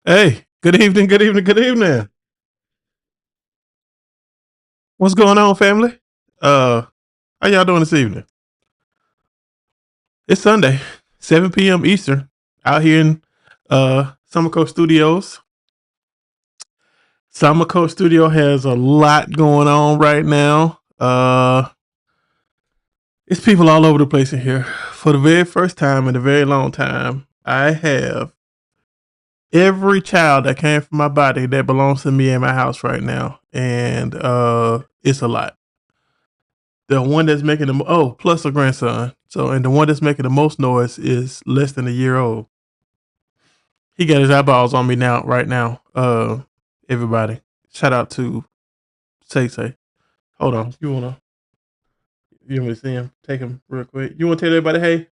Hey, good evening, good evening, good evening. What's going on, family? Uh, how y'all doing this evening? It's Sunday, 7 p.m. Eastern, out here in Summer Coast Studios. Summer Coast Studio has a lot going on right now. It's people all over the place in here. For the very first time in a very long time, I have every child that came from my body that belongs to me in my house right now, and it's a lot. The one that's making plus a grandson. So, and the one that's making the most noise is less than a year old. He got his eyeballs on me now, right now. Everybody, shout out to Say Say. Hold on, you want me to see him? Take him real quick. You want to tell everybody, hey,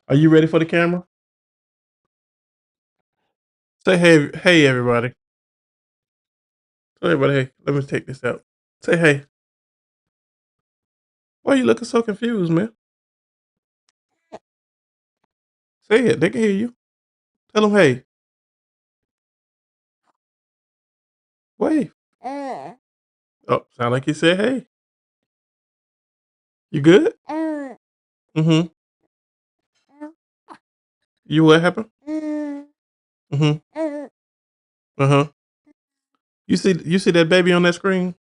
are you ready for the camera? Say hey, hey everybody. Tell everybody, hey. Let me take this out. Say hey. Why are you looking so confused, man? Say it. They can hear you. Tell them hey. Wait. Oh, sound like you said hey. You good? Mm-hmm. You what happened? Mm-hmm. Uh-huh. You see that baby on that screen?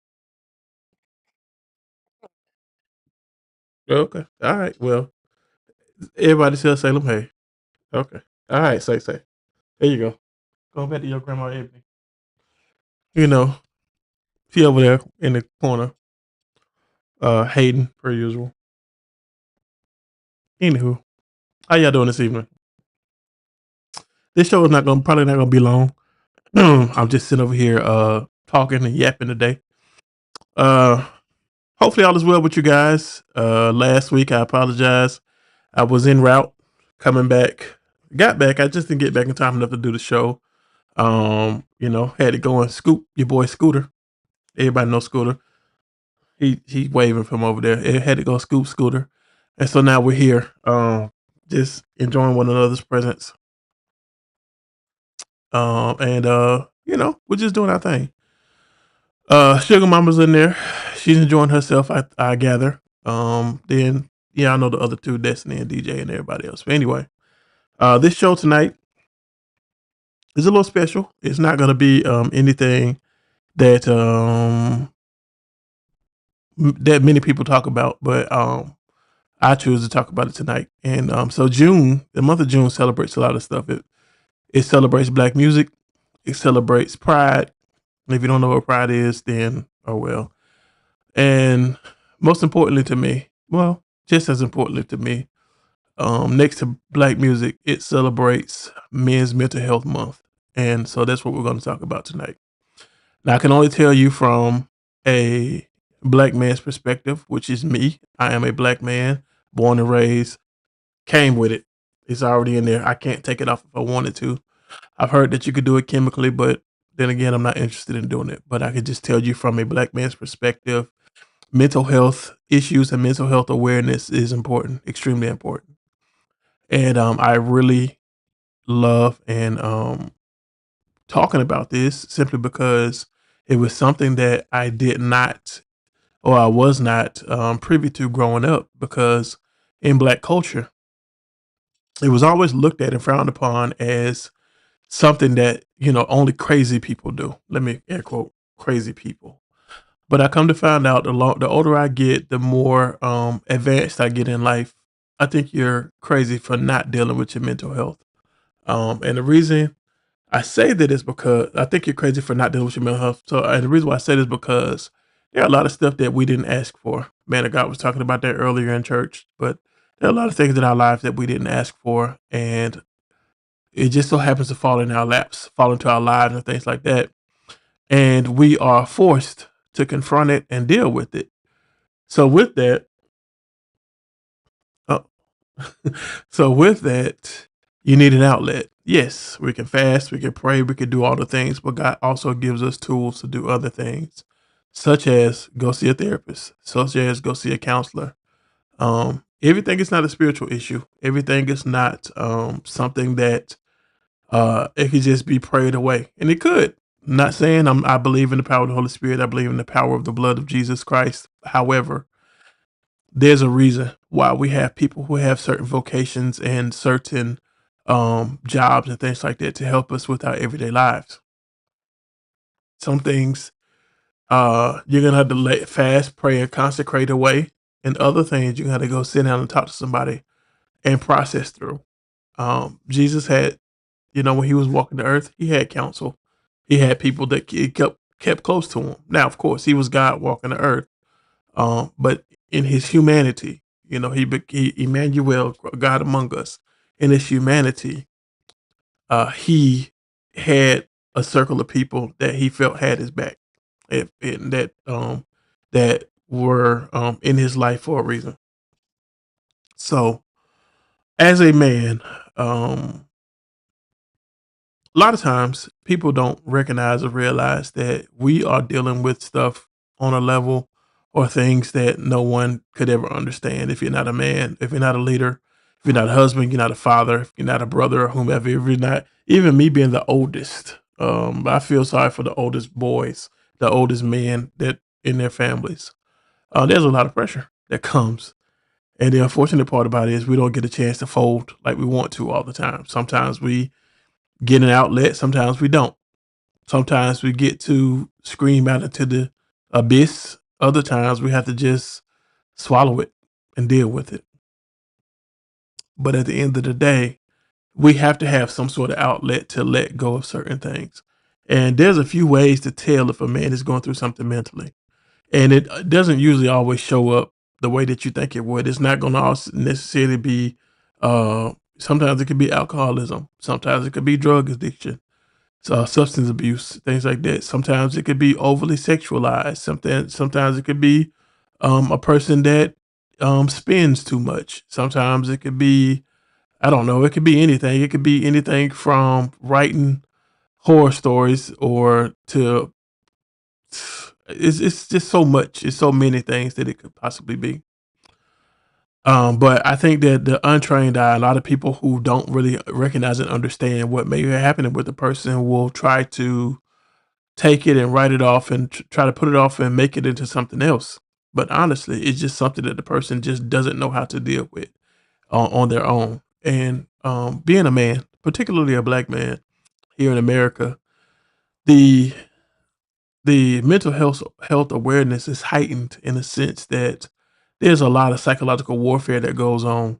Okay. All right. Well, everybody tell Salem, hey. Okay. All right, say. There you go. Go back to your grandma Ebony. You know, she over there in the corner, hating per usual. Anywho, how y'all doing this evening? This show is probably not gonna be long. I'm just sitting over here talking and yapping today. Uh Hopefully all is well with you guys. Last week I apologize. I was en route coming back. Got back. I just didn't get back in time enough to do the show. Had to go and scoop your boy Scooter. Everybody knows Scooter. He waving from over there. It had to go scoop Scooter. And so now we're here. Just enjoying one another's presence. We're just doing our thing. Sugar Mama's in there. She's enjoying herself, I gather. Then yeah, I know the other two, Destiny and DJ and everybody else. But anyway, this show tonight is a little special. It's not gonna be anything that that many people talk about, but I choose to talk about it tonight. And so June, the month of June celebrates a lot of stuff. It celebrates Black music. It celebrates Pride. If you don't know what Pride is, then oh well. And most importantly to me, well, just as importantly to me, next to Black music, it celebrates Men's Mental Health Month. And so that's what we're going to talk about tonight. Now, I can only tell you from a Black man's perspective, which is me. I am a Black man, born and raised, came with it. It's already in there. I can't take it off if I wanted to. I've heard that you could do it chemically, but then again, I'm not interested in doing it. But I could just tell you from a Black man's perspective, mental health issues and mental health awareness is important, extremely important. And I really love and talking about this simply because it was something that I did not or I was not privy to growing up because in Black culture, it was always looked at and frowned upon as something that, only crazy people do. Let me air quote crazy people. But I come to find out the older I get, the more advanced I get in life. I think you're crazy for not dealing with your mental health. And the reason I say that is because I think you're crazy for not dealing with your mental health. So, and the reason why I say this is because there are a lot of stuff that we didn't ask for. Man of God was talking about that earlier in church, but there are a lot of things in our lives that we didn't ask for, and it just so happens to fall in our laps, fall into our lives, and things like that. And we are forced to confront it and deal with it. So with that, uh, so with that, you need an outlet. Yes, we can fast, we can pray, we can do all the things, but God also gives us tools to do other things, such as go see a therapist, such as go see a counselor. Everything is not a spiritual issue. Everything is not something that It could just be prayed away, and it could. I'm not saying I believe in the power of the Holy Spirit. I believe in the power of the blood of Jesus Christ. However, there's a reason why we have people who have certain vocations and certain jobs and things like that to help us with our everyday lives. Some things you're gonna have to let fast, pray, and consecrate away, and other things you're gonna have to go sit down and talk to somebody and process through. Jesus had, when he was walking the earth, he had counsel. He had people that he kept close to him. Now, of course, he was God walking the earth, but in his humanity, he Emmanuel, God among us. In his humanity, he had a circle of people that he felt had his back, and that were in his life for a reason. So, as a man, a lot of times people don't recognize or realize that we are dealing with stuff on a level or things that no one could ever understand. If you're not a man, if you're not a leader, if you're not a husband, you're not a father, if you're not a brother or whomever, if you're not, even me being the oldest, I feel sorry for the oldest boys, the oldest men that in their families. There's a lot of pressure that comes. And the unfortunate part about it is we don't get a chance to fold like we want to all the time. Sometimes we get an outlet, sometimes we don't. Sometimes we get to scream out into the abyss. Other times we have to just swallow it and deal with it. But at the end of the day, we have to have some sort of outlet to let go of certain things. And there's a few ways to tell if a man is going through something mentally. And it doesn't usually always show up the way that you think it would. It's not going to necessarily be, sometimes it could be alcoholism. Sometimes it could be drug addiction, substance abuse, things like that. Sometimes it could be overly sexualized. Sometimes it could be a person that spends too much. Sometimes it could be, I don't know, it could be anything. It could be anything from writing horror stories or to it's just so much. It's so many things that it could possibly be. But I think that the untrained eye, a lot of people who don't really recognize and understand what may be happening with the person will try to take it and write it off and try to put it off and make it into something else. But honestly, it's just something that the person just doesn't know how to deal with on their own. And being a man, particularly a black man here in America, the the mental health awareness is heightened in a sense that there's a lot of psychological warfare that goes on.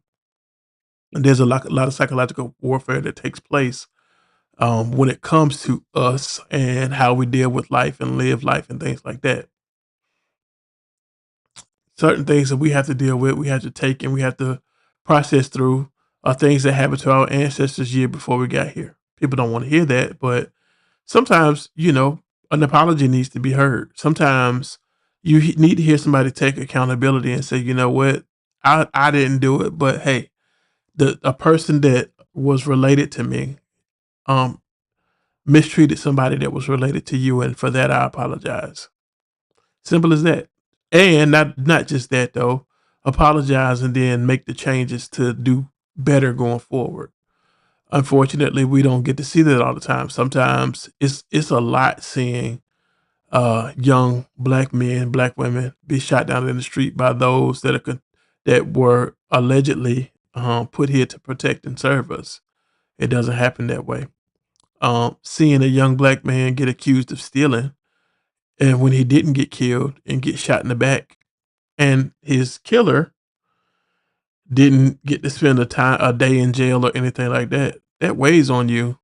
And there's a lot of psychological warfare that takes place when it comes to us and how we deal with life and live life and things like that. Certain things that we have to deal with, we have to take and we have to process through are things that happened to our ancestors year before we got here. People don't want to hear that, but sometimes, an apology needs to be heard. Sometimes you need to hear somebody take accountability and say, you know what, I didn't do it, but hey, the a person that was related to me um mistreated somebody that was related to you, and for that I apologize. Simple as that. And not just that though, apologize and then make the changes to do better going forward. Unfortunately, we don't get to see that all the time. Sometimes it's a lot seeing young black men, black women be shot down in the street by those that were allegedly put here to protect and serve us. It doesn't happen that way. Seeing a young black man get accused of stealing, and when he didn't get killed and get shot in the back, and his killer didn't get to spend a day in jail or anything like that, that weighs on you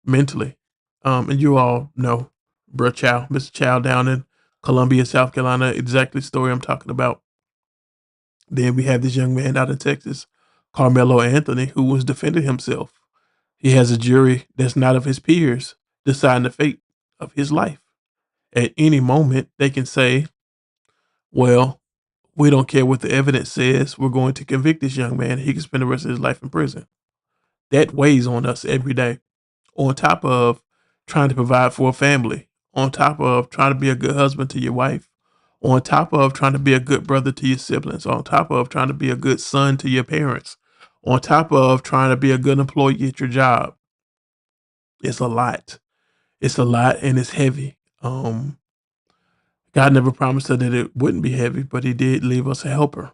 mentally. And you all know, Mr. Chow down in Columbia, South Carolina, exactly the story I'm talking about. Then we have this young man out in Texas, Carmelo Anthony, who was defending himself. He has a jury that's not of his peers deciding the fate of his life. At any moment, they can say, well, we don't care what the evidence says. We're going to convict this young man. He can spend the rest of his life in prison. That weighs on us every day. On top of trying to provide for a family, on top of trying to be a good husband to your wife, on top of trying to be a good brother to your siblings, on top of trying to be a good son to your parents, on top of trying to be a good employee at your job. It's a lot. It's a lot and it's heavy. God never promised us that it wouldn't be heavy, but He did leave us a helper,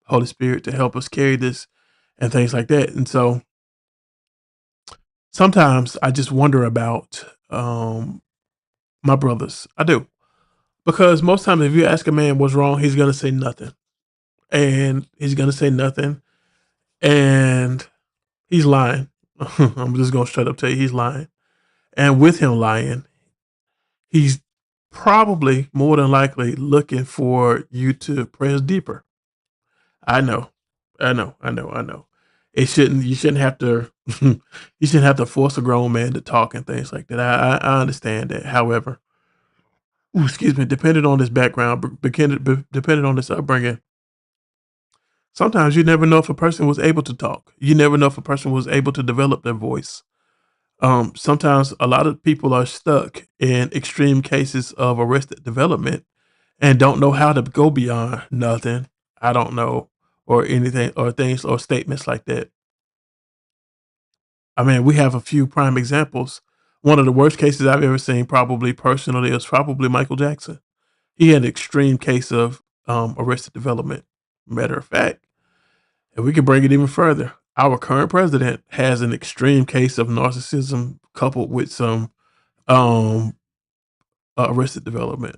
Holy Spirit, to help us carry this and things like that. And so sometimes I just wonder about my brothers. I do. Because most times if you ask a man what's wrong, he's gonna say nothing. And he's gonna say nothing. And he's lying. I'm just gonna straight up tell you he's lying. And with him lying, he's probably more than likely looking for you to press deeper. I know. I know. You shouldn't have to you shouldn't have to force a grown man to talk and things like that. I understand that. However, ooh, excuse me, depending on his background, depending on his upbringing, sometimes you never know if a person was able to talk. You never know if a person was able to develop their voice. Sometimes a lot of people are stuck in extreme cases of arrested development and don't know how to go beyond nothing. I don't know, or anything, or things, or statements like that. I mean, we have a few prime examples. One of the worst cases I've ever seen, probably personally, is probably Michael Jackson. He had an extreme case of arrested development. Matter of fact, and we can bring it even further. Our current president has an extreme case of narcissism coupled with some um, arrested development.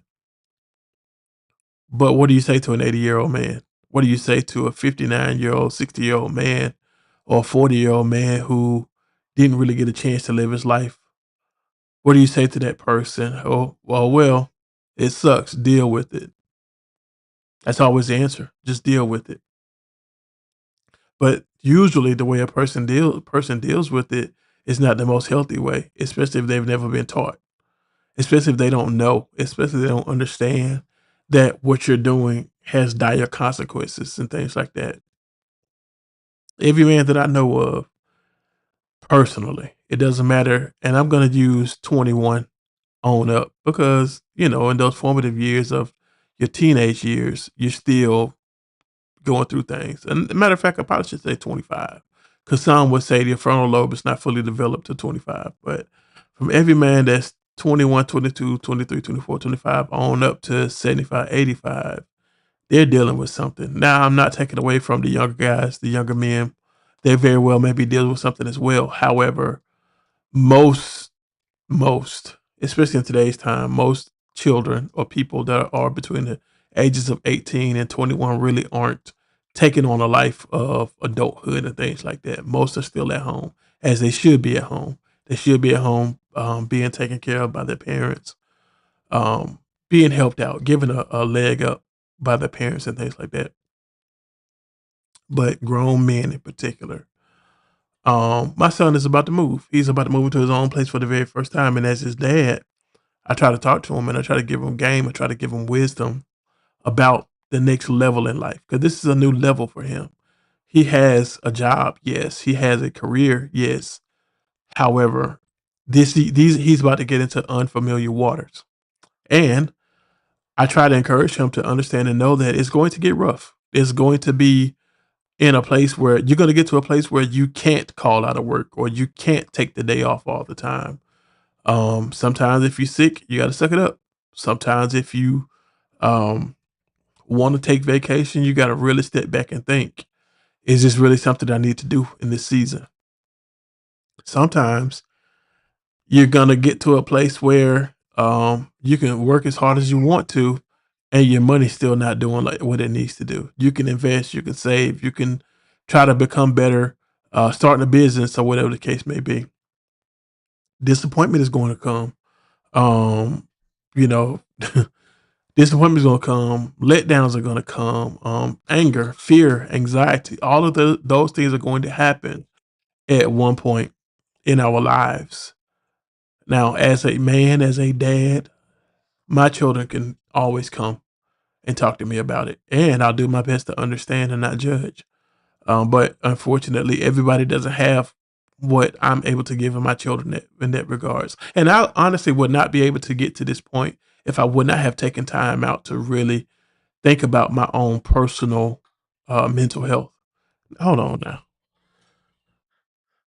But what do you say to an 80-year-old man? What do you say to a 59-year-old, 60-year-old man, or a 40-year-old man who didn't really get a chance to live his life? What do you say to that person? Oh, well, it sucks. Deal with it. That's always the answer. Just deal with it. But usually, the way a person deals with it is not the most healthy way, especially if they've never been taught, especially if they don't know, especially if they don't understand that what you're doing has dire consequences and things like that. Every man that I know of personally, it doesn't matter, and I'm gonna use 21 on up because, in those formative years of your teenage years, you're still going through things. And matter of fact, I probably should say 25, because some would say the frontal lobe is not fully developed to 25. But from every man that's 21, 22, 23, 24, 25 on up to 75, 85, they're dealing with something. Now, I'm not taking away from the younger guys, the younger men. They very well may be dealing with something as well. However, most especially in today's time, most children or people that are between the ages of 18 and 21 really aren't taking on a life of adulthood and things like that. Most are still at home, as they should be at home. They should be at home, being taken care of by their parents, being helped out, given a leg up by their parents and things like that. But grown men in particular, my son is about to move. He's about to move into his own place for the very first time, and as his dad, I try to talk to him and I try to give him game. I try to give him wisdom about the next level in life, because this is a new level for him. He has a job, yes. He has a career, yes. However, he's about to get into unfamiliar waters, and I try to encourage him to understand and know that it's going to get rough. It's going to be in a place where you're going to get to a place where you can't call out of work or you can't take the day off all the time. Sometimes if you're sick, you got to suck it up. Sometimes if you um, want to take vacation, you got to really step back and think, is this really something I need to do in this season? Sometimes you're going to get to a place where you can work as hard as you want to, and your money's still not doing like what it needs to do. You can invest, you can save, you can try to become better, starting a business or whatever the case may be. Disappointment is going to come. Um, you know, disappointment is going to come. Letdowns are going to come. Anger, fear, anxiety, all of those things are going to happen at one point in our lives. Now, as a man, as a dad, my children can always come and talk to me about it, and I'll do my best to understand and not judge. But unfortunately, everybody doesn't have what I'm able to give in my children in that regards. And I honestly would not be able to get to this point if I would not have taken time out to really think about my own personal mental health. Hold on now.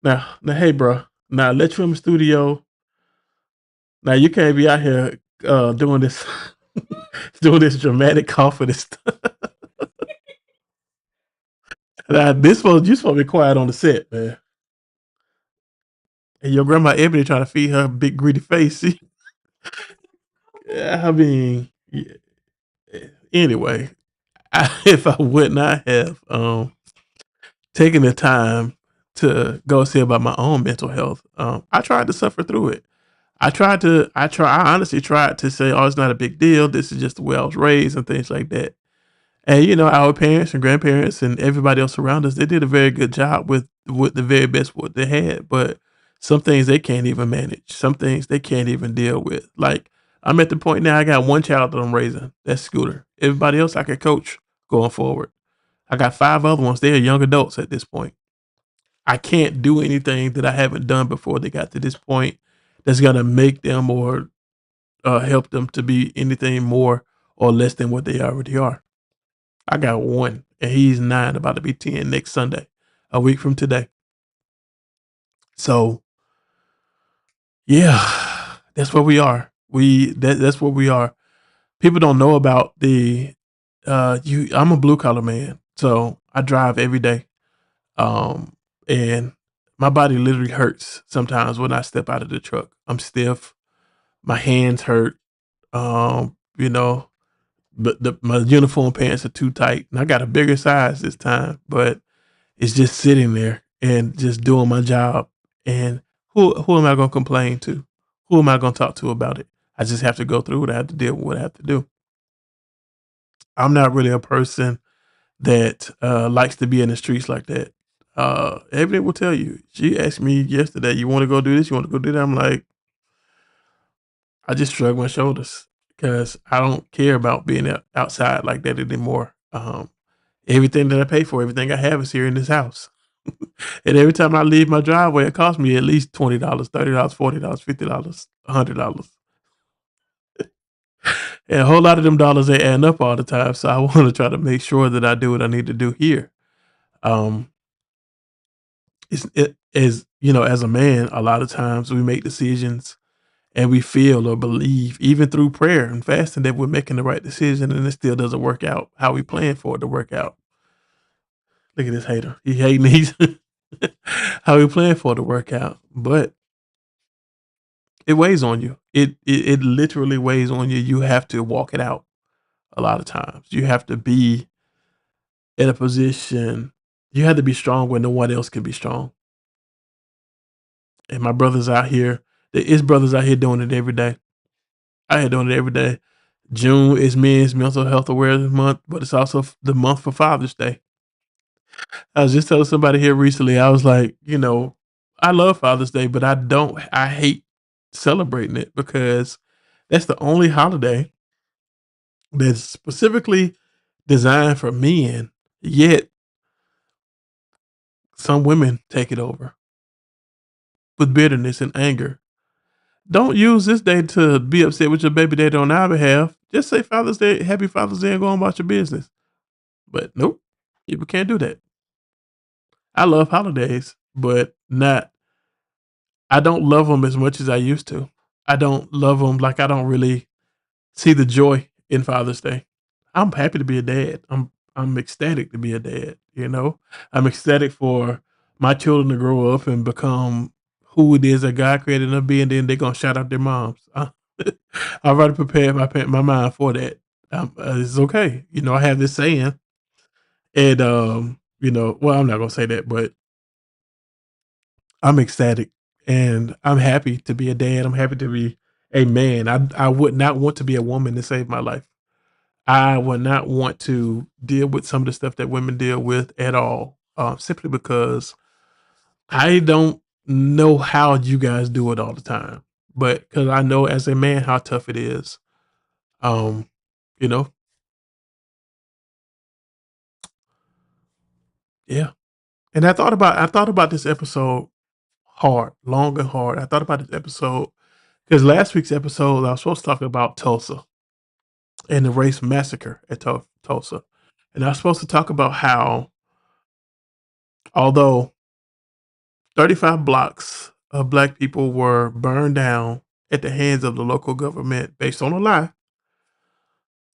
Now, hey, bro. Now, I let you in the studio. Now you can't be out here doing this doing this dramatic coughing and stuff. Now, you supposed to be quiet on the set, man. And your grandma Ebony trying to feed her big greedy face. I mean, yeah. Anyway, if I would not have taken the time to go see about my own mental health, I tried to suffer through it. I honestly tried to say, oh, it's not a big deal. This is just the way I was raised and things like that. And our parents and grandparents and everybody else around us, they did a very good job with the very best what they had. But some things they can't even manage. Some things they can't even deal with. Like I'm at the point now, I got one child that I'm raising. That's Scooter. Everybody else I can coach going forward. I got 5 other ones. They are young adults at this point. I can't do anything that I haven't done before they got to this point that's gonna make them or help them to be anything more or less than what they already are. I got one, and he's 9, about to be 10 next Sunday, a week from today. So, yeah, that's where we are. That's where we are. People don't know about the you. I'm a blue collar man, so I drive every day. And my body literally hurts sometimes when I step out of the truck. I'm stiff. My hands hurt. But my uniform pants are too tight, and I got a bigger size this time, but it's just sitting there and just doing my job. And who am I gonna complain to? Who am I gonna talk to about it? I just have to go through it. I have to deal with what I have to do. I'm not really a person that likes to be in the streets like that. Ebony will tell you. She asked me yesterday, "You want to go do this? You want to go do that?" I'm like, I just shrug my shoulders because I don't care about being outside like that anymore. Everything that I pay for, everything I have is here in this house. And every time I leave my driveway, it costs me at least $20, $30, $40, $50, $100. And a whole lot of them dollars ain't adding up all the time. So I want to try to make sure that I do what I need to do here. Um, it is, as a man, a lot of times we make decisions and we feel or believe, even through prayer and fasting, that we're making the right decision, and it still doesn't work out how we plan for it to work out. Look at this hater. He hating. He's how we plan for it to work out, but it weighs on you. It literally weighs on you. You have to walk it out. A lot of times, you have to be in a position. You have to be strong when no one else can be strong. And my brothers out here, there is brothers out here doing it every day. I here doing it every day. June is Men's Mental Health Awareness Month, but it's also the month for Father's Day. I was just telling somebody here recently, I was like, I love Father's Day, but I hate celebrating it because that's the only holiday that's specifically designed for men, yet some women take it over with bitterness and anger. Don't use this day to be upset with your baby daddy on our behalf. Just say Father's Day, Happy Father's Day, and go on about your business. But nope, people can't do that. I love holidays, but not. I don't love them as much as I used to. I don't love them like I don't really see the joy in Father's Day. I'm happy to be a dad. I'm ecstatic to be a dad. I'm ecstatic for my children to grow up and become who it is that God created them to be, and then they're gonna shout out their moms. I've already prepared my mind for that. It's okay. I have this saying, and well, I'm not gonna say that, but I'm ecstatic and I'm happy to be a dad. I'm happy to be a man. I would not want to be a woman to save my life. I would not want to deal with some of the stuff that women deal with at all, simply because I don't know how you guys do it all the time. But because I know as a man how tough it is. Um, you know, yeah. And I thought about this episode hard, long and hard. I thought about this episode because last week's episode I was supposed to talk about Tulsa and the race massacre at Tulsa, and I was supposed to talk about how although 35 blocks of black people were burned down at the hands of the local government based on a lie,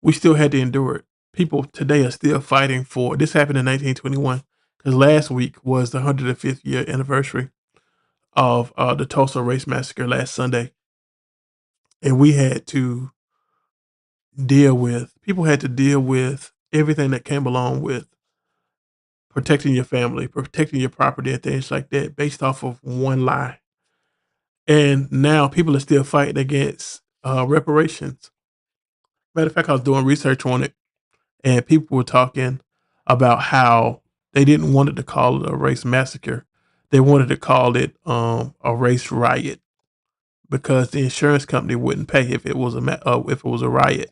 we still had to endure it. People today are still fighting for this happened in 1921 because last week was the 105th year anniversary of the Tulsa race massacre last Sunday. And we had to people had to deal with everything that came along with protecting your family, protecting your property, and things like that based off of one lie. And now people are still fighting against reparations. Matter of fact, I was doing research on it, and people were talking about how they didn't want it to call it a race massacre. They wanted to call it a race riot because the insurance company wouldn't pay if it was if it was a riot,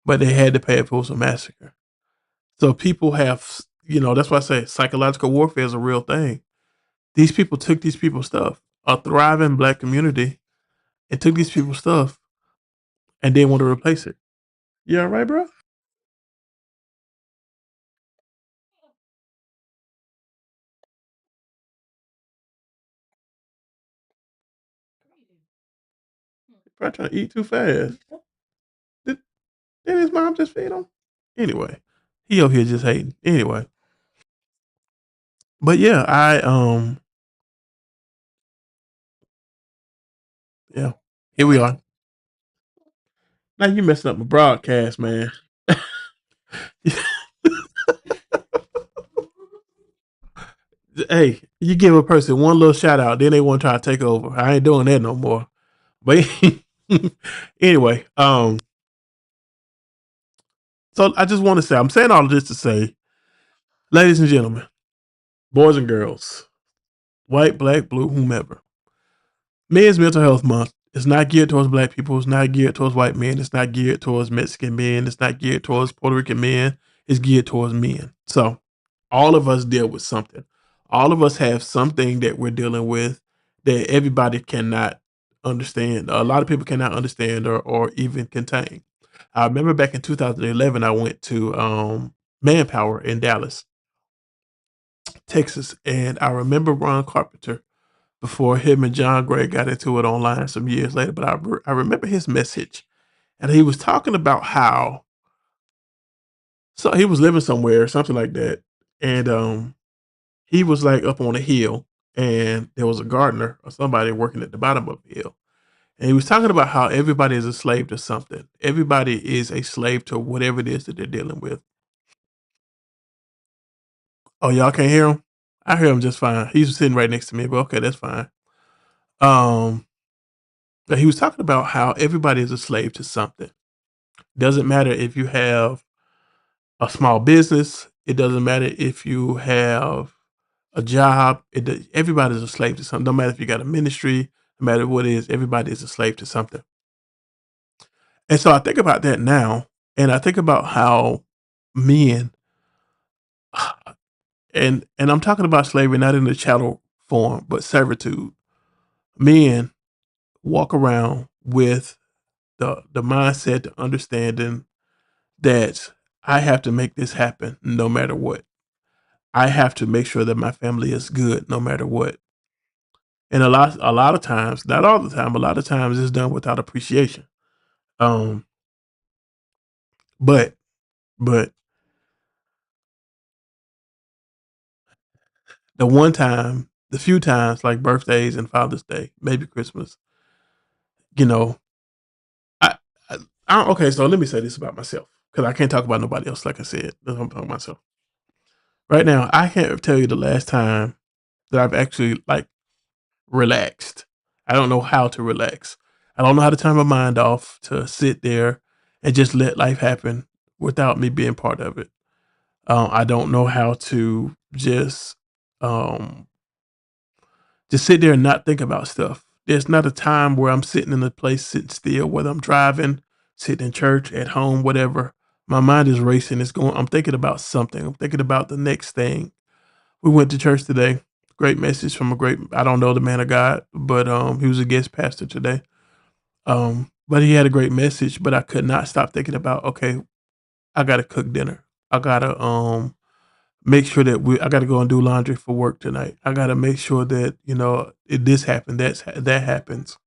but they had to pay if it was a massacre. So people have, that's why I say psychological warfare is a real thing. These people took these people's stuff, a thriving black community, and took these people's stuff and didn't want to replace it. You all right, bro? Probably trying to eat too fast. Did, did his mom just feed him? Anyway, he over here just hating. Anyway, but yeah, yeah, here we are. Now you messing up my broadcast, man. Hey, you give a person one little shout out, then they want to try to take over. I ain't doing that no more. But anyway, so I just want to say, I'm saying all of this to say, ladies and gentlemen, boys and girls, white, black, blue, whomever, Men's Mental Health Month is not geared towards black people. It's not geared towards white men. It's not geared towards Mexican men. It's not geared towards Puerto Rican men. It's geared towards men. So all of us deal with something. All of us have something that we're dealing with that everybody cannot understand. A lot of people cannot understand or even contain. I remember back in 2011, I went to Manpower in Dallas, Texas, and I remember Ron Carpenter before him and John Gray got into it online some years later. But I remember his message, and he was talking about how so he was living somewhere or something like that, and he was like up on a hill, and there was a gardener or somebody working at the bottom of the hill, and he was talking about how everybody is a slave to something. Everybody is a slave to whatever it is that they're dealing with. Oh, y'all can't hear him? I hear him just fine. He's sitting right next to me, but okay, that's fine. Um, but he was talking about how everybody is a slave to something. Doesn't matter if you have a small business. It doesn't matter if you have a job. Everybody's a slave to something. No matter if you got a ministry, no matter what it is, everybody is a slave to something. And so I think about that now, and I think about how men, and I'm talking about slavery not in the chattel form, but servitude. Men walk around with the mindset, the understanding that I have to make this happen no matter what. I have to make sure that my family is good no matter what. And a lot of times, not all the time, a lot of times it's done without appreciation. Um, but but the few times like birthdays and Father's Day, maybe Christmas, you know, I, okay. So let me say this about myself because I can't talk about nobody else. Like I said, I'm talking about myself right now. I can't tell you the last time that I've actually like relaxed. I don't know how to relax. I don't know how to turn my mind off to sit there and just let life happen without me being part of it. I don't know how to um, just sit there and not think about stuff. There's not a time where I'm sitting in a place sitting still, whether I'm driving, sitting in church, at home, whatever. My mind is racing. It's going. I'm thinking about something. I'm thinking about the next thing. We went to church today. Great message from a great. I don't know the man of God, but he was a guest pastor today. But he had a great message. But I could not stop thinking about. Okay, I gotta cook dinner. I gotta make sure that I gotta go and do laundry for work tonight. I gotta make sure that if this happened, that happens.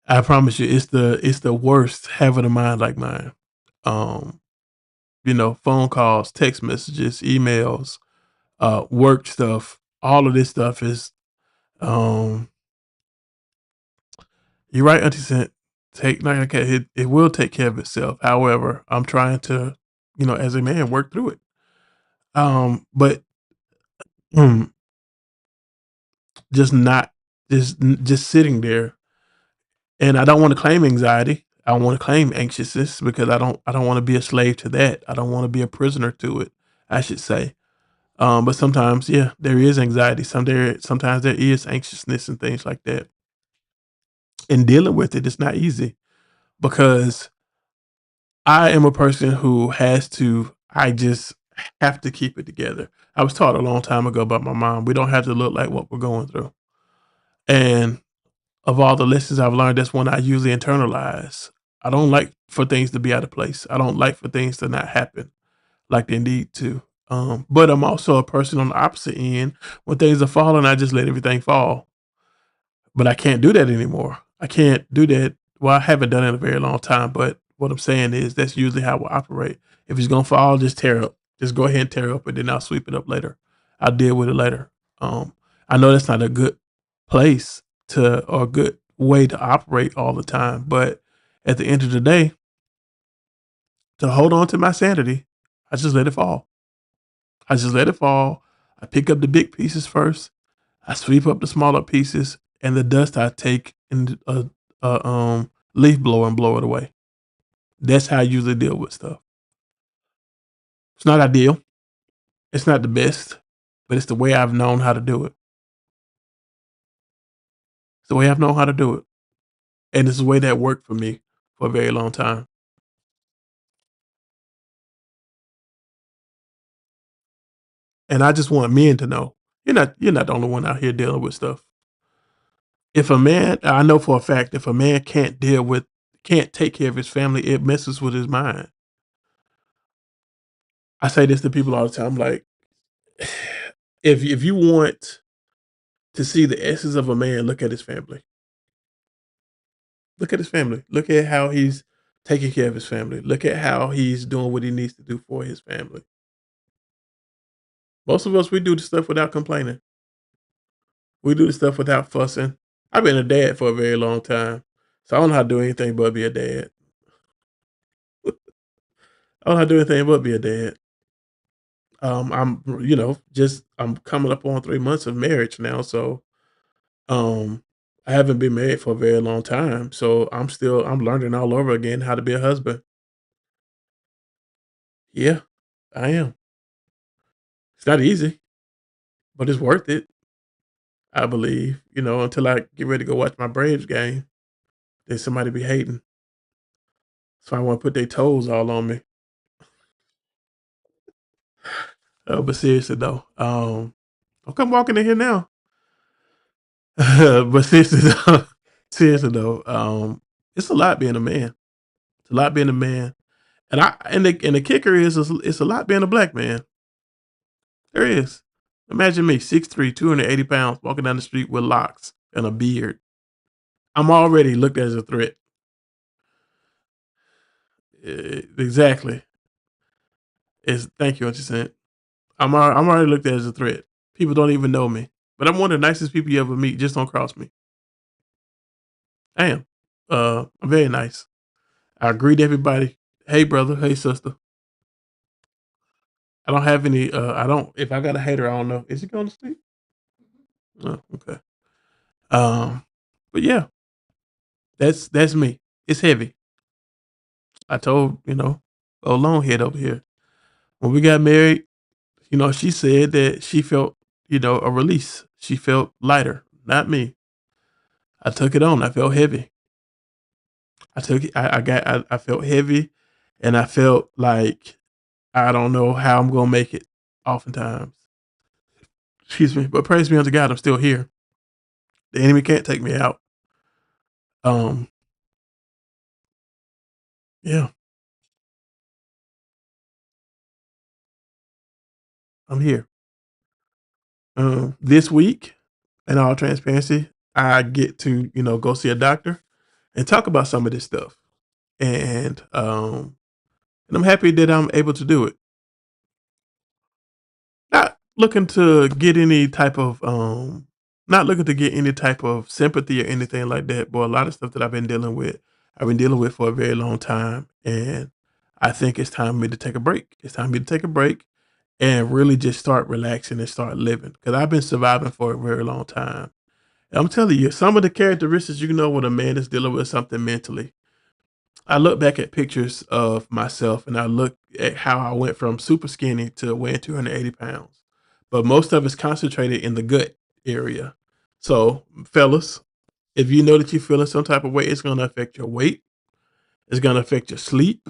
I promise you, it's the worst having a mind like mine. Um, phone calls, text messages, emails, work stuff. All of this stuff is um you're right, Auntie Cent. Take not okay, it will take care of itself. However, I'm trying to, as a man, work through it. But mm, just not just sitting there, and I don't want to claim anxiety. I don't want to claim anxiousness because I don't want to be a slave to that. I don't want to be a prisoner to it, I should say. But sometimes, yeah, there is anxiety. Sometimes there is anxiousness and things like that. And dealing with it's not easy because I am a person who I just have to keep it together. I was taught a long time ago by my mom, we don't have to look like what we're going through. And of all the lessons I've learned, that's one I usually internalize. I don't like for things to be out of place. I don't like for things to not happen like they need to. But I'm also a person on the opposite end. When things are falling, I just let everything fall. But I can't do that anymore. I can't do that. Well, I haven't done it in a very long time, but what I'm saying is that's usually how I operate. If it's gonna fall, just tear up. Just go ahead and tear up, and then I'll sweep it up later. I'll deal with it later. Um, I know that's not a good place to or a good way to operate all the time, but at the end of the day, to hold on to my sanity, I just let it fall. I just let it fall. I pick up the big pieces first. I sweep up the smaller pieces, and the dust I take in a leaf blower and blow it away. That's how I usually deal with stuff. It's not ideal. It's not the best, but it's the way I've known how to do it. It's the way I've known how to do it, and it's the way that worked for me for a very long time. And I just want men to know you're not the only one out here dealing with stuff. If a man, I know for a fact, if a man can't take care of his family, it messes with his mind. I say this to people all the time, like, if you want to see the essence of a man, look at his family. Look at his family. Look at how he's taking care of his family. Look at how he's doing what he needs to do for his family. Most of us, we do the stuff without complaining. We do the stuff without fussing. I've been a dad for a very long time, so I don't know how to do anything but be a dad. I don't know how to do anything but be a dad. I'm coming up on 3 months of marriage now, so I haven't been married for a very long time, so I'm learning all over again how to be a husband. Yeah, I am. It's not easy, but it's worth it, I believe, until I get ready to go watch my Braves game, then somebody be hating. So I wanna put their toes all on me. But seriously though, don't come walking in here now. But seriously though, it's a lot being a man. It's a lot being a man. And the kicker is it's a lot being a black man. There is. Imagine me, 6'3", 280 pounds, walking down the street with locks and a beard. I'm already looked at as a threat. Exactly. Thank you, Auntie Cent. I'm already looked at as a threat. People don't even know me, but I'm one of the nicest people you ever meet. Just don't cross me. I am. I'm very nice. I greet everybody. Hey, brother. Hey, sister. I don't have any. I don't. If I got a hater, I don't know. Is he going to sleep? Oh, okay. Um, but yeah, that's me. It's heavy. I told old long head over here when we got married. She said that she felt a release. She felt lighter. Not me. I took it on. I felt heavy. I took it. I felt heavy, and I felt like I don't know how I'm gonna make it. Oftentimes, excuse me, but praise be unto God, I'm still here. The enemy can't take me out. Um, yeah, I'm here. This week, in all transparency, I get to go see a doctor. and talk about some of this stuff. And I'm happy that I'm able to do it. Not looking to get any type of not looking to get any type of sympathy or anything like that, but a lot of stuff that I've been dealing with for a very long time, and I think it's time for me to take a break. It's time for me to take a break and really just start relaxing and start living because I've been surviving for a very long time. And I'm telling you, some of the characteristics you know when a man is dealing with something mentally. I look back at pictures of myself and I look at how I went from super skinny to weighing 280 pounds. But most of it's concentrated in the gut area. So, fellas, if you know that you're feeling some type of way, it's going to affect your weight. It's going to affect your sleep.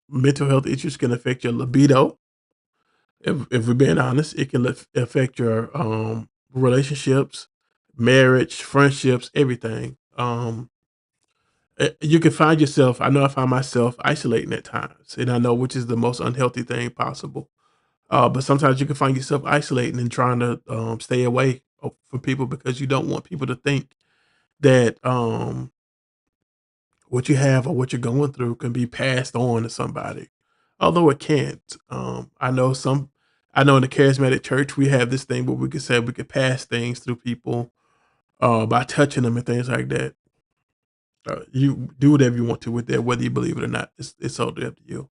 Mental health issues can affect your libido. If we're being honest, it can affect your relationships, marriage, friendships, everything. You can find yourself. I know I find myself isolating at times, and I know which is the most unhealthy thing possible. But sometimes you can find yourself isolating and trying to stay away from people because you don't want people to think that what you have or what you're going through can be passed on to somebody, although it can't. I know in the charismatic church we have this thing where we could say we could pass things through people by touching them and things like that. You do whatever you want to with that, whether you believe it or not. It's totally up to you.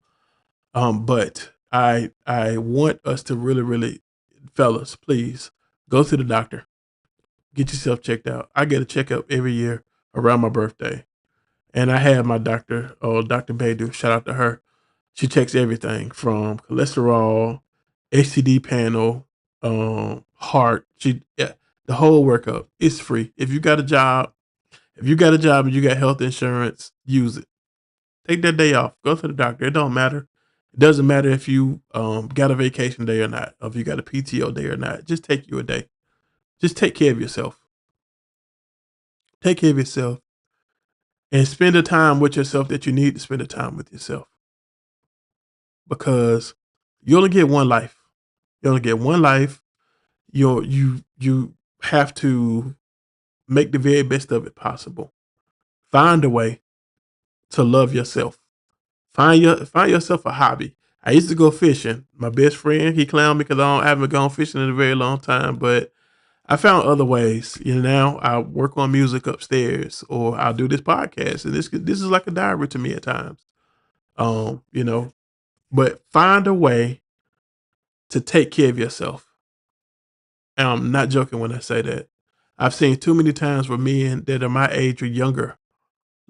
But I want us to really, really, fellas, please go to the doctor, get yourself checked out. I get a checkup every year around my birthday, and I have my doctor, Dr. Badu. Shout out to her. She checks everything from cholesterol, HCD panel, heart. Yeah, the whole workup. It's free. If you got a job and you got health insurance, use it. Take that day off. Go to the doctor. It don't matter. It doesn't matter if you got a vacation day or not, or if you got a PTO day or not. Just take you a day. Just take care of yourself. Take care of yourself and spend the time with yourself that you need to spend the time with yourself. Because you only get one life. You only get one life. You have to make the very best of it possible. Find a way to love yourself. Find yourself a hobby. I used to go fishing. My best friend, he clowned me because I haven't gone fishing in a very long time, but I found other ways. You know, now I work on music upstairs, or I'll do this podcast, and this is like a diary to me at times. You know, but find a way to take care of yourself. And I'm not joking when I say that. I've seen too many times where men that are my age or younger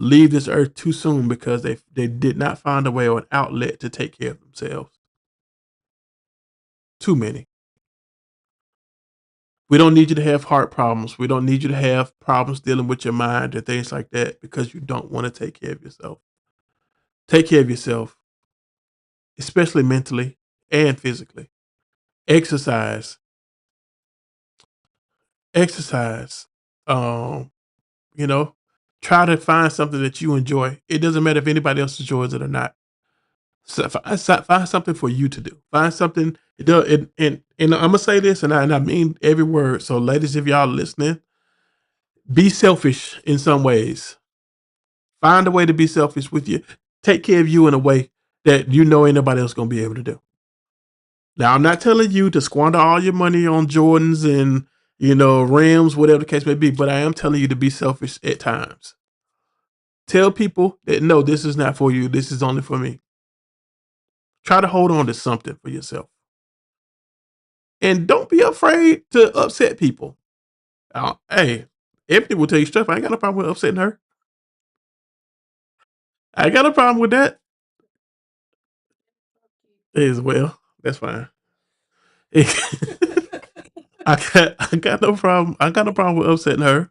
leave this earth too soon because they did not find a way or an outlet to take care of themselves. Too many. We don't need you to have heart problems. We don't need you to have problems dealing with your mind and things like that because you don't want to take care of yourself. Take care of yourself, especially mentally and physically. Exercise. Exercise. Um, you know, try to find something that you enjoy. It doesn't matter if anybody else enjoys it or not. So find something for you to do. Find something. And I'm gonna say this, and I mean every word. So, ladies, if y'all listening, be selfish in some ways. Find a way to be selfish with you. Take care of you in a way that you know ain't nobody else gonna be able to do. Now, I'm not telling you to squander all your money on Jordans and rims, whatever the case may be, but I am telling you to be selfish at times. Tell people that no, this is not for you. This is only for me. Try to hold on to something for yourself. And don't be afraid to upset people. Hey, Ebony will tell you straight. I ain't got no problem with upsetting her. I ain't got no problem with that as well. That's fine. I got no problem. I got no problem with upsetting her.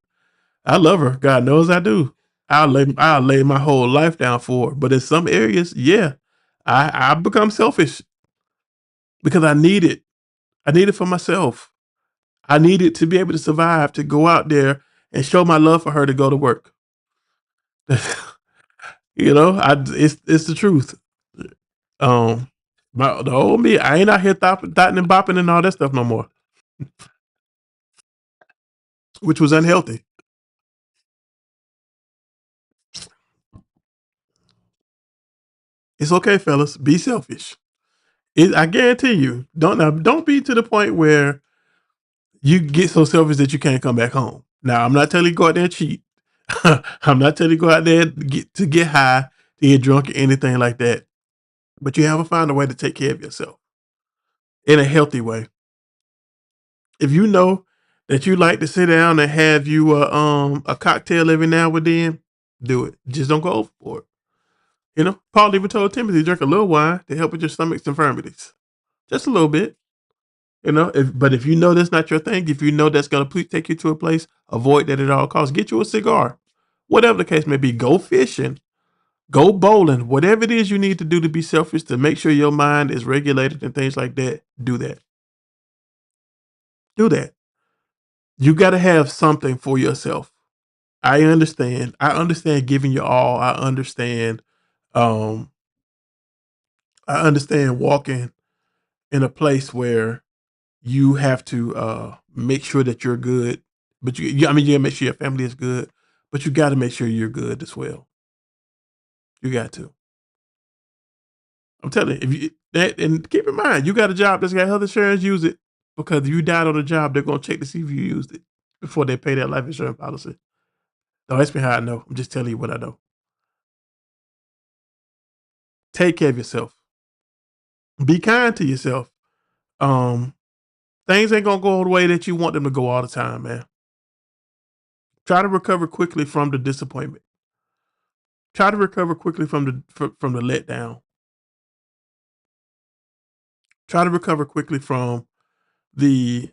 I love her. God knows I do. I'll lay my whole life down for her. But in some areas, yeah, I become selfish because I need it. I need it for myself. I need it to be able to survive, to go out there and show my love for her to go to work. It's the truth. Um, the old me, I ain't out here thotting and bopping and all that stuff no more, which was unhealthy. It's okay, fellas. Be selfish. I guarantee you. Don't be to the point where you get so selfish that you can't come back home. Now, I'm not telling you to go out there and cheat. I'm not telling you to go out there to get high, to get drunk, or anything like that. But you have to find a way to take care of yourself in a healthy way. If you know that you like to sit down and have you a cocktail every now and then, do it. Just don't go overboard. You know, Paul even told Timothy, drink a little wine to help with your stomach's infirmities. Just a little bit. You know, but if you know that's not your thing, if you know that's going to take you to a place, avoid that at all costs. Get you a cigar. Whatever the case may be, go fishing, go bowling, whatever it is you need to do to be selfish, to make sure your mind is regulated and things like that, do that. Do that. You got to have something for yourself. I understand. I understand giving your all. Um I understand walking in a place where you have to make sure that you're good. But I mean, you gotta make sure your family is good, but you got to make sure you're good as well. You got to. I'm telling you, if you that and keep in mind, you got a job that's got health insurance, use it, because if you died on the job, they're gonna check to see if you used it before they pay that life insurance policy. Don't ask me how I know. I'm just telling you what I know. Take care of yourself. Be kind to yourself. Um, Things ain't gonna go the way that you want them to go all the time, man. Try to recover quickly from the disappointment. Try to recover quickly from the letdown. Try to recover quickly from the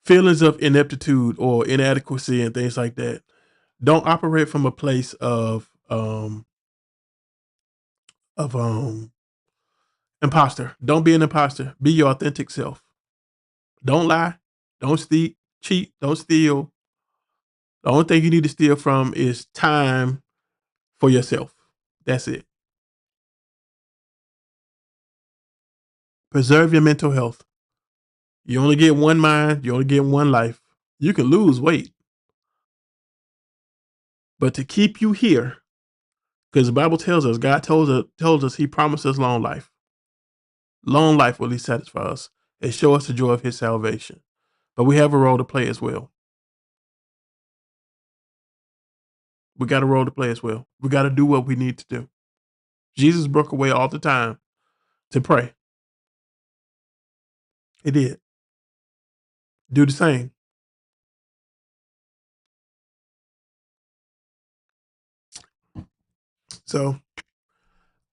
feelings of ineptitude or inadequacy and things like that. Don't operate from a place of imposter. Don't be an imposter. Be your authentic self. Don't lie. Don't cheat. Don't steal. The only thing you need to steal from is time for yourself. That's it. Preserve your mental health. You only get one mind. You only get one life. You can lose weight, but to keep you here, because the Bible tells us, God tells us He promised us long life. Long life will He satisfy us and show us the joy of His salvation. But we have a role to play as well. We got a role to play as well. We got to do what we need to do. Jesus broke away all the time to pray. He did. Do the same. So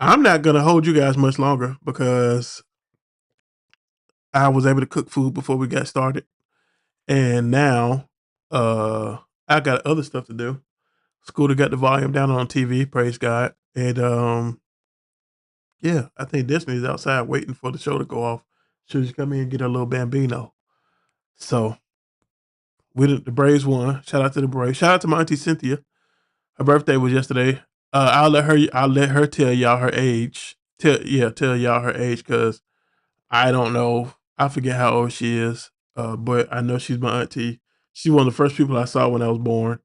I'm not gonna hold you guys much longer because I was able to cook food before we got started, and now I got other stuff to do. Scooter got the volume down on TV, praise God, and yeah, I think Destiny's outside waiting for the show to go off. She'll just come in and get her little bambino. So the Braves won. Shout out to the Braves. Shout out to my auntie Cynthia. Her birthday was yesterday. I'll let her tell y'all her age. Tell y'all her age because I don't know. I forget how old she is. But I know she's my auntie. She's one of the first people I saw when I was born.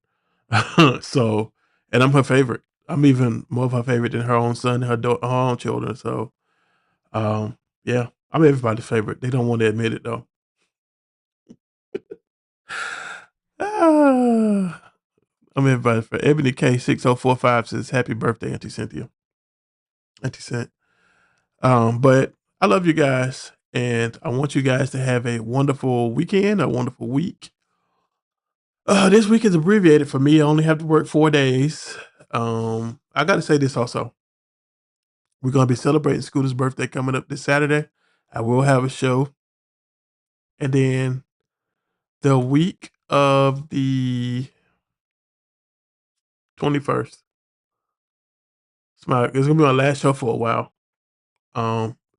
So, and I'm her favorite. I'm even more of her favorite than her own son, her own children. So, yeah, I'm everybody's favorite. They don't want to admit it though. Ah, I'm everybody's favorite. Ebony K6045 says, "Happy birthday, Auntie Cynthia." Auntie Cent. But I love you guys, and I want you guys to have a wonderful weekend, a wonderful week. This week is abbreviated for me. I only have to work 4 days. I got to say this also. We're gonna be celebrating Scooter's birthday coming up this Saturday. I will have a show, and then the week of the 21st, it's gonna be my last show for a while.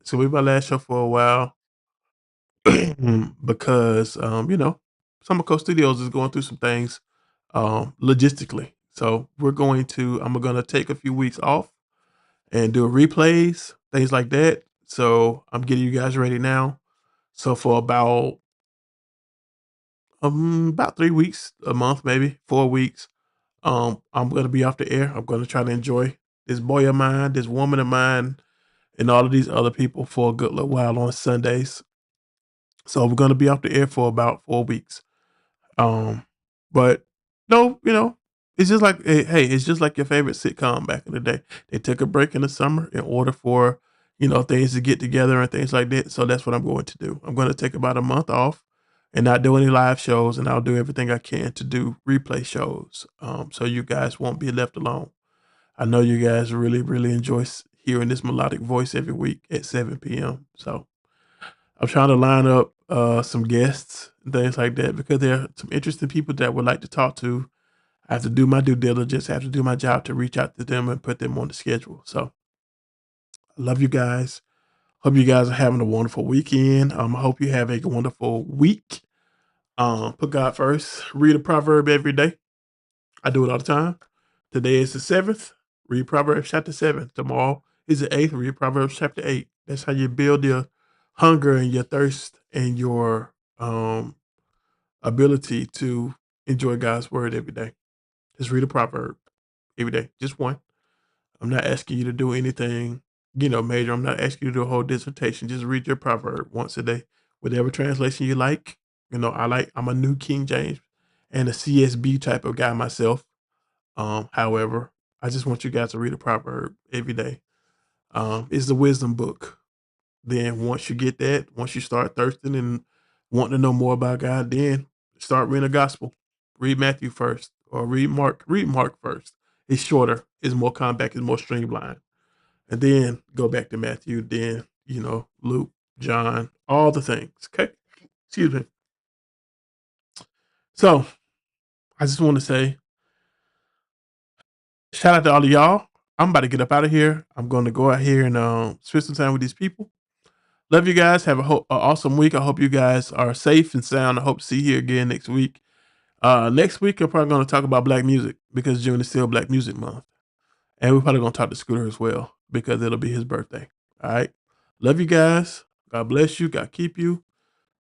It's gonna be my last show for a while because Summer Coast Studios is going through some things logistically. So I'm gonna take a few weeks off and do replays, things like that. So I'm getting you guys ready now. So for about 3 weeks, a month, maybe 4 weeks, I'm gonna be off the air. I'm gonna try to enjoy this boy of mine, this woman of mine, and all of these other people for a good little while on Sundays. So we're gonna be off the air for about 4 weeks. Um, but no, it's just like hey, it's just like your favorite sitcom back in the day. They took a break in the summer in order for things to get together and things like that. So that's what I'm going to do. I'm going to take about a month off and not do any live shows, and I'll do everything I can to do replay shows. So you guys won't be left alone. I know you guys really, really enjoy hearing this melodic voice every week at 7 p.m. So I'm trying to line up some guests and things like that because there are some interesting people that I would like to talk to. I have to do my due diligence. I have to do my job to reach out to them and put them on the schedule. So I love you guys. Hope you guys are having a wonderful weekend. I hope you have a wonderful week. Put God first. Read a proverb every day. I do it all the time. Today is the 7th. Read Proverbs chapter 7. Tomorrow is the 8th. Read Proverbs chapter 8. That's how you build your hunger and your thirst and your ability to enjoy God's word every day. Just read a proverb every day. Just one. I'm not asking you to do anything, major. I'm not asking you to do a whole dissertation. Just read your proverb once a day. Whatever translation you like. I'm a New King James and a CSB type of guy myself. However, I just want you guys to read a proverb every day. It's the wisdom book. Then once you get that, once you start thirsting and wanting to know more about God, then start reading the gospel. Read Matthew first or read Mark. Read Mark first. It's shorter, it's more compact, it's more streamlined. And then go back to Matthew, then, Luke, John, all the things. Okay. Excuse me. So I just want to say, shout out to all of y'all. I'm about to get up out of here. I'm going to go out here and spend some time with these people. Love you guys. Have a awesome week. I hope you guys are safe and sound. I hope to see you again next week. Next week, I'm probably going to talk about black music because June is still Black Music Month. And we're probably going to talk to Scooter as well because it'll be his birthday. All right. Love you guys. God bless you. God keep you.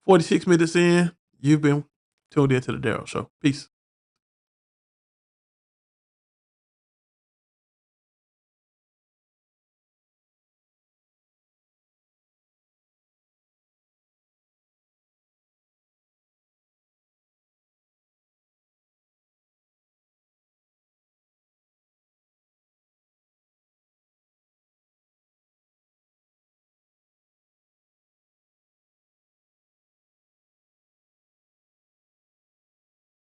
46 minutes in, you've been tuned in to the Daryl Show. Peace.